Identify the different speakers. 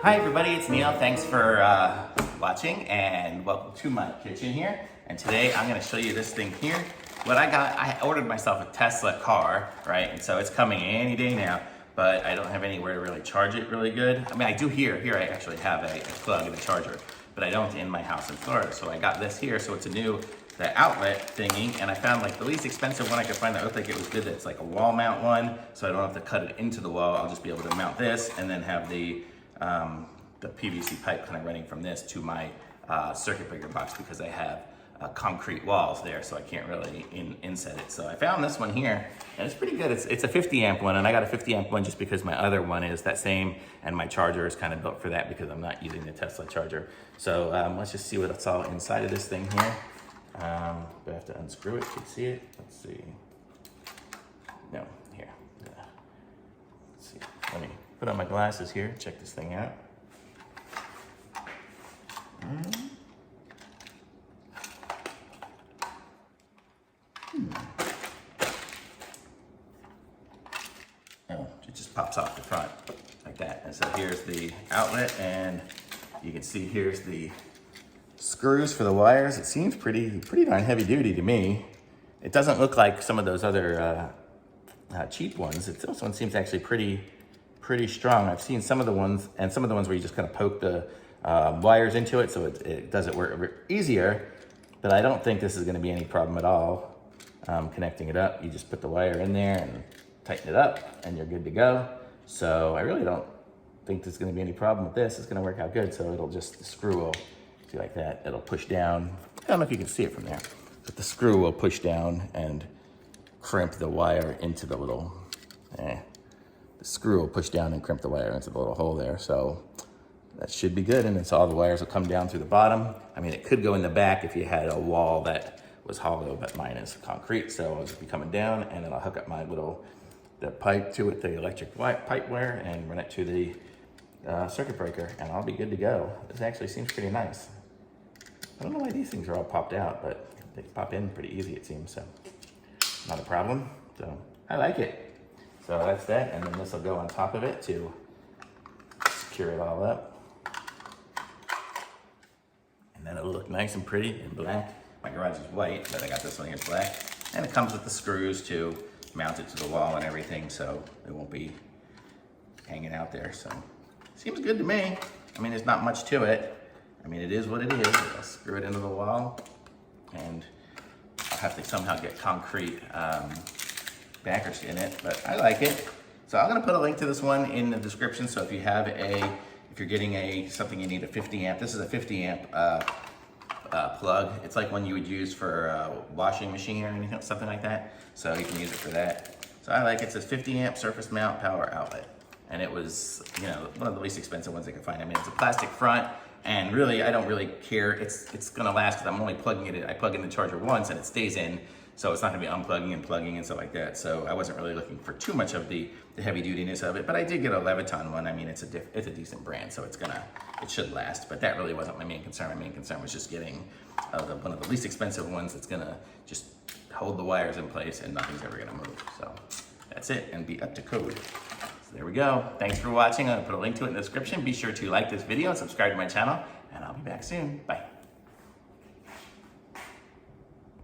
Speaker 1: Hi everybody, it's Neil. Thanks for watching and welcome to my kitchen here. And today I'm going to show you this thing here. What I got, I ordered myself a Tesla car, right? And so it's coming any day now, but I don't have anywhere to really charge it really good. I mean, I do here. Here I actually have a plug and a charger, but I don't in my house in Florida. So I got this here. So it's a new outlet thingy, and I found like the least expensive one I could find that looked like it was good. It's like a wall mount one, so I don't have to cut it into the wall. I'll just be able to mount this and then have the PVC pipe kind of running from this to my circuit breaker box because I have concrete walls there, so I can't really inset it. So I found this one here, and it's pretty good. It's a 50 amp one, and I got a 50 amp one just because my other one is that same, and my charger is kind of built for that because I'm not using the Tesla charger. So let's just see what's all inside of this thing here. I have to unscrew it. Can you see it? Let's see. No, here. Let's see. Let me put on my glasses here. Check this thing out. Oh, it just pops off the front like that. And so here's the outlet, and you can see here's the screws for the wires. It seems pretty darn heavy duty to me. It doesn't look like some of those other cheap ones. This one seems actually pretty strong. I've seen some of the ones, and some of the ones where you just kind of poke the wires into it, so it does it work easier. But I don't think this is going to be any problem at all. Connecting it up, you just put the wire in there and tighten it up, and you're good to go. So I really don't think there's going to be any problem with this. It's going to work out good. So it'll just, the screw will see like that. It'll push down. I don't know if you can see it from there, but the screw will push down and crimp the wire into the little. The screw will push down and crimp the wire into the little hole there. So that should be good. And it's all the wires will come down through the bottom. I mean, it could go in the back if you had a wall that was hollow, but mine is concrete. So I'll just be coming down, and then I'll hook up my the pipe to it, the electric pipe wire, and run it to the circuit breaker, and I'll be good to go. This actually seems pretty nice. I don't know why these things are all popped out, but they pop in pretty easy, it seems, so not a problem. So I like it. So that's that, and then this will go on top of it to secure it all up. And then it'll look nice and pretty in black. My garage is white, but I got this one here black. And it comes with the screws to mount it to the wall and everything, so it won't be hanging out there. So seems good to me. I mean, there's not much to it. I mean, it is what it is. I'll screw it into the wall, and I'll have to somehow get concrete backers in it, but I like it. So I'm gonna put a link to this one in the description. So if you have if you're getting something you need a 50 amp, this is a 50 amp plug. It's like one you would use for a washing machine or anything, something like that. So you can use it for that. So I like it. It says 50 amp surface mount power outlet. And it was, one of the least expensive ones I could find. I mean, it's a plastic front, and really, I don't really care. It's gonna last because I'm only plugging it in. I plug in the charger once and it stays in. So it's not gonna be unplugging and plugging and stuff like that. So I wasn't really looking for too much of the heavy dutiness of it, but I did get a Leviton one. I mean, it's a decent brand, so it should last, but that really wasn't my main concern. My main concern was just getting one of the least expensive ones that's gonna just hold the wires in place and nothing's ever gonna move. So that's it, and be up to code. So there we go. Thanks for watching. I'm gonna put a link to it in the description. Be sure to like this video and subscribe to my channel, and I'll be back soon. Bye.